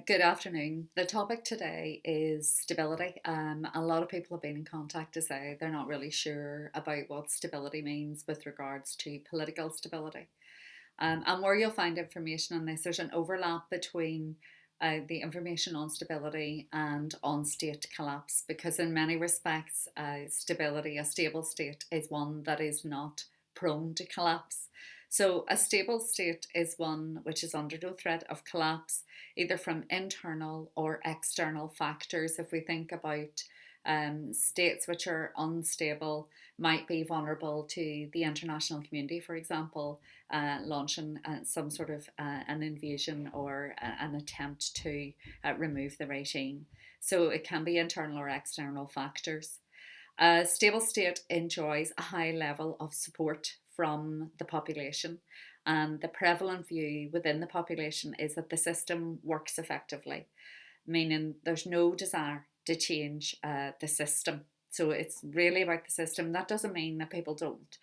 Good afternoon. The topic today is stability. A lot of people have been in contact to say they're not really sure about what stability means with regards to political stability. And where you'll find information on this, there's an overlap between the information on stability and on state collapse, because in many respects, stability, a stable state, is one that is not prone to collapse. So, a stable state is one which is under no threat of collapse, either from internal or external factors. If we think about states which are unstable, might be vulnerable to the international community, for example, launching some sort of an invasion or an attempt to remove the regime. So it can be internal or external factors. A stable state enjoys a high level of support from the population, and the prevalent view within the population is that the system works effectively, meaning there's no desire to change the system. So it's really about the system. That doesn't mean that people don't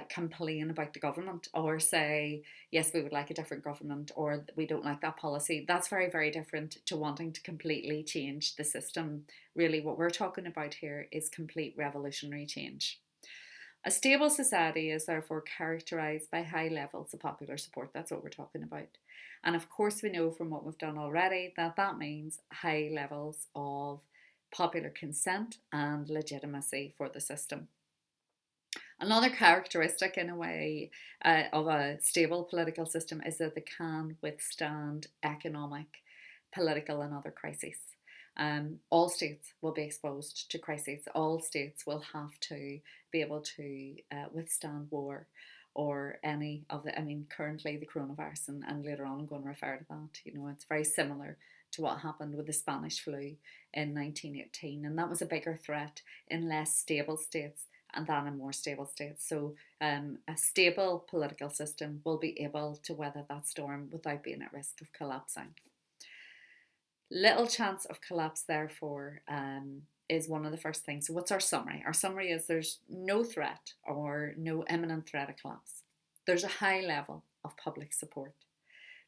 complain about the government or say, yes, we would like a different government or we don't like that policy. That's very, very different to wanting to completely change the system. Really, what we're talking about here is complete revolutionary change. A stable society is therefore characterised by high levels of popular support. That's what we're talking about. And of course, we know from what we've done already that that means high levels of popular consent and legitimacy for the system. Another characteristic, in a way, of a stable political system is that they can withstand economic, political, and other crises. All states will be exposed to crises. All states will have to be able to withstand war or any of the, currently the coronavirus, and later on I'm going to refer to that. It's very similar to what happened with the Spanish flu in 1918, and that was a bigger threat in less stable states and than in more stable states. So a stable political system will be able to weather that storm without being at risk of collapsing. Little chance of collapse, therefore, is one of the first things. So, what's our summary? Our summary is there's no threat or no imminent threat of collapse. There's a high level of public support.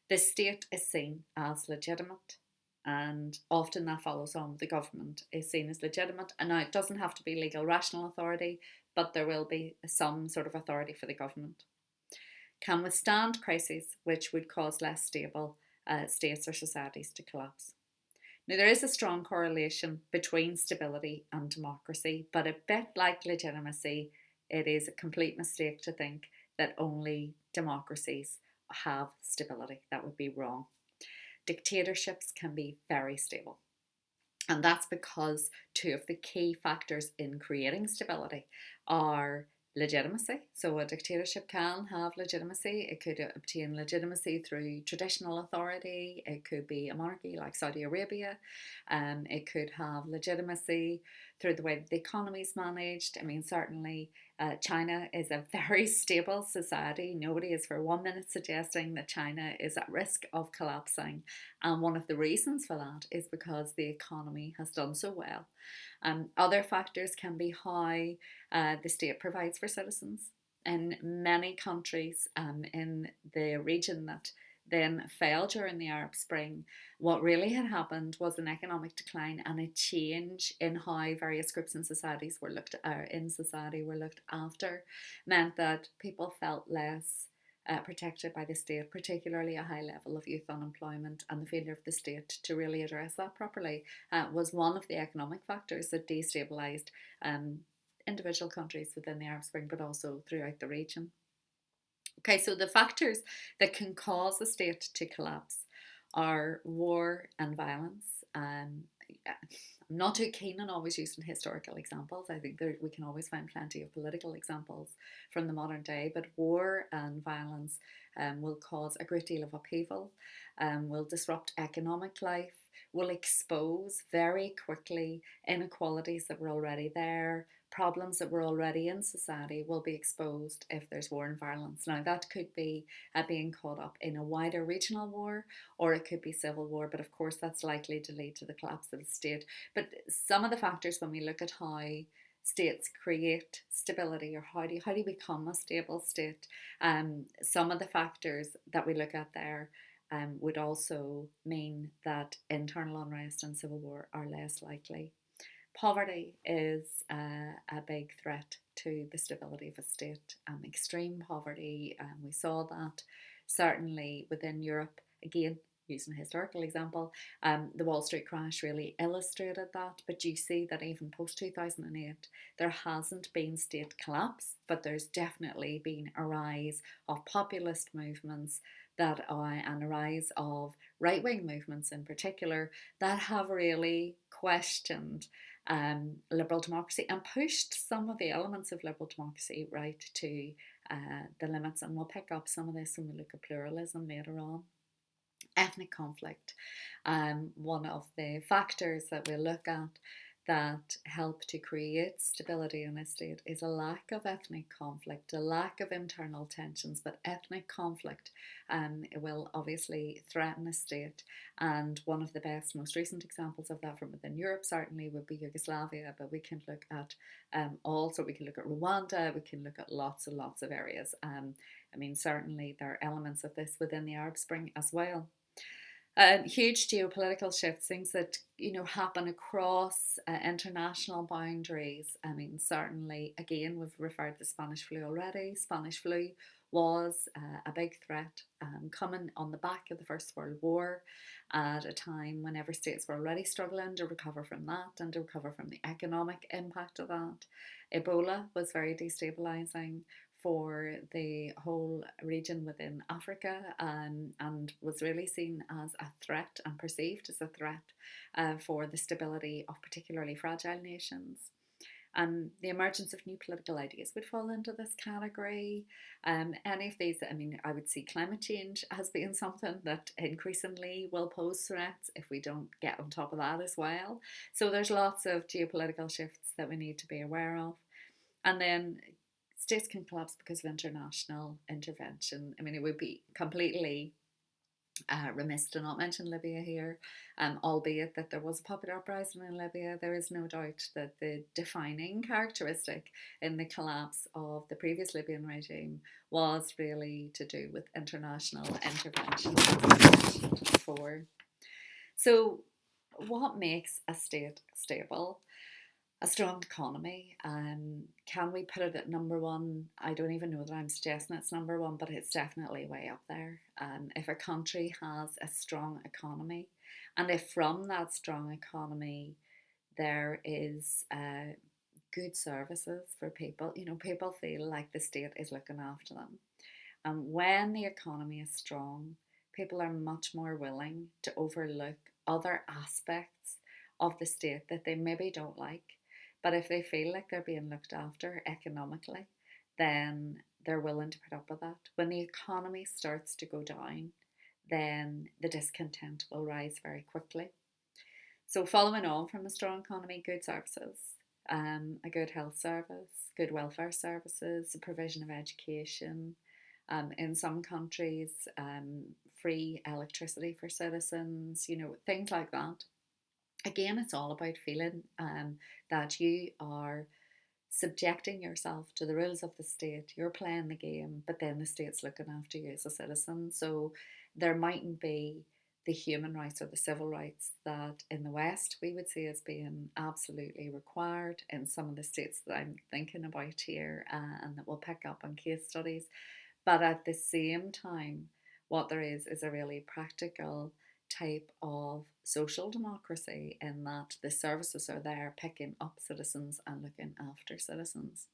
The state is seen as legitimate, and often that follows on. The government is seen as legitimate, and now it doesn't have to be legal, rational authority, but there will be some sort of authority for the government. Can withstand crises which would cause less stable states or societies to collapse. Now, there is a strong correlation between stability and democracy, but a bit like legitimacy, it is a complete mistake to think that only democracies have stability. That would be wrong. Dictatorships can be very stable. And that's because two of the key factors in creating stability are legitimacy. So a dictatorship can have legitimacy. It could obtain legitimacy through traditional authority. It could be a monarchy like Saudi Arabia. It could have legitimacy through the way that the economy is managed. Certainly China is a very stable society. Nobody is for 1 minute suggesting that China is at risk of collapsing. And one of the reasons for that is because the economy has done so well. Other factors can be how the state provides for citizens. In many countries in the region that then fell during the Arab Spring, what really had happened was an economic decline and a change in how various groups in societies were looked after, meant that people felt less protected by the state, particularly a high level of youth unemployment, and the failure of the state to really address that properly was one of the economic factors that destabilised individual countries within the Arab Spring, but also throughout the region. Okay, so the factors that can cause the state to collapse are war and violence. I'm not too keen on always using historical examples. I think we can always find plenty of political examples from the modern day, but war and violence will cause a great deal of upheaval, will disrupt economic life, will expose very quickly inequalities that were already there. Problems that were already in society will be exposed if there's war and violence. Now, that could be being caught up in a wider regional war, or it could be civil war, but of course that's likely to lead to the collapse of the state. But some of the factors when we look at how states create stability, or how do you become a stable state, some of the factors that we look at there would also mean that internal unrest and civil war are less likely. Poverty is a big threat to the stability of a state. Extreme poverty, we saw that certainly within Europe. Again, using a historical example, the Wall Street crash really illustrated that. But you see that even post 2008, there hasn't been state collapse, but there's definitely been a rise of populist movements and a rise of right wing movements in particular that have really questioned liberal democracy and pushed some of the elements of liberal democracy right to the limits. And we'll pick up some of this when we look at pluralism later on. Ethnic conflict, one of the factors that we'll look at that help to create stability in a state is a lack of ethnic conflict, a lack of internal tensions, but ethnic conflict will obviously threaten a state. And one of the best, most recent examples of that from within Europe certainly would be Yugoslavia, but we can look at we can look at Rwanda, we can look at lots and lots of areas. Certainly there are elements of this within the Arab Spring as well. Huge geopolitical shifts, things that happen across international boundaries. Certainly, again, we've referred to the Spanish flu already. Spanish flu was a big threat coming on the back of the First World War at a time when every states were already struggling to recover from that and to recover from the economic impact of that. Ebola was very destabilising for the whole region within Africa, and was really seen as a threat and perceived as a threat for the stability of particularly fragile nations. And the emergence of new political ideas would fall into this category. Any of these, I would see climate change as being something that increasingly will pose threats if we don't get on top of that as well. So there's lots of geopolitical shifts that we need to be aware of. And then states can collapse because of international intervention. It would be completely remiss to not mention Libya here, albeit that there was a popular uprising in Libya. There is no doubt that the defining characteristic in the collapse of the previous Libyan regime was really to do with international intervention, as I mentioned before. So, what makes a state stable? A strong economy. Can we put it at number one? I don't even know that I'm suggesting it's number one, but it's definitely way up there. If a country has a strong economy, and if from that strong economy there is good services for people, people feel like the state is looking after them. And when the economy is strong, people are much more willing to overlook other aspects of the state that they maybe don't like. But if they feel like they're being looked after economically, then they're willing to put up with that. When the economy starts to go down, then the discontent will rise very quickly. So, following on from a strong economy, good services, a good health service, good welfare services, the provision of education. In some countries, free electricity for citizens, things like that. Again, it's all about feeling that you are subjecting yourself to the rules of the state. You're playing the game, but then the state's looking after you as a citizen. So there mightn't be the human rights or the civil rights that in the West we would see as being absolutely required in some of the states that I'm thinking about here, and that we'll pick up on case studies. But at the same time, what there is a really practical type of social democracy in that the services are there picking up citizens and looking after citizens.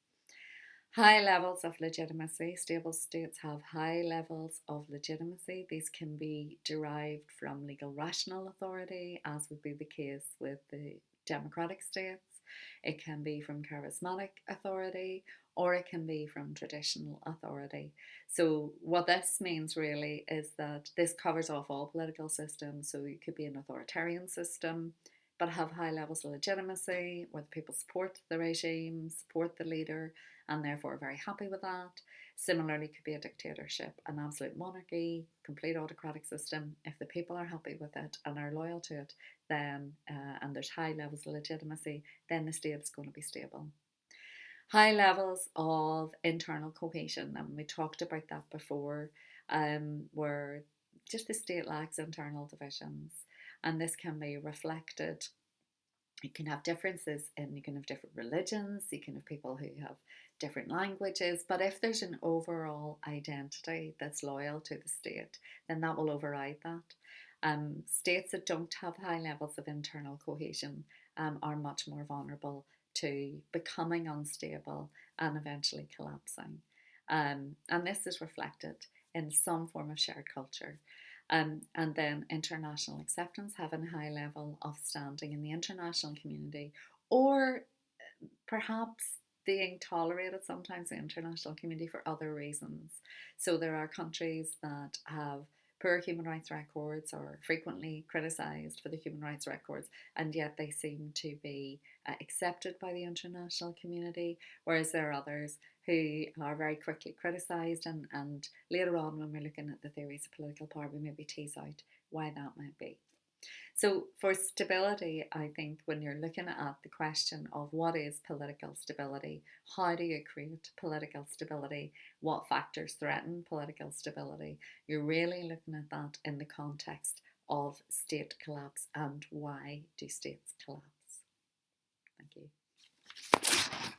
High levels of legitimacy. Stable states have high levels of legitimacy. These can be derived from legal rational authority, as would be the case with the democratic states. It can be from charismatic authority, or it can be from traditional authority. So what this means really is that this covers off all political systems. So you could be an authoritarian system, but have high levels of legitimacy, where the people support the regime, support the leader, and therefore are very happy with that. Similarly, could be a dictatorship, an absolute monarchy, complete autocratic system. If the people are happy with it and are loyal to it, then and there's high levels of legitimacy, then the state's going to be stable. High levels of internal cohesion, and we talked about that before, where just the state lacks internal divisions, and this can be reflected. You can have differences and you can have different religions, you can have people who have different languages, but if there's an overall identity that's loyal to the state, then that will override that. States that don't have high levels of internal cohesion are much more vulnerable to becoming unstable and eventually collapsing. And this is reflected in some form of shared culture. And then international acceptance, having a high level of standing in the international community, or perhaps being tolerated sometimes in the international community for other reasons. So there are countries that have poor human rights records or frequently criticised for the human rights records, and yet they seem to be accepted by the international community, whereas there are others who are very quickly criticised, and later on when we're looking at the theories of political power we maybe tease out why that might be. So, for stability, I think when you're looking at the question of what is political stability, how do you create political stability, what factors threaten political stability, you're really looking at that in the context of state collapse and why do states collapse. Thank you.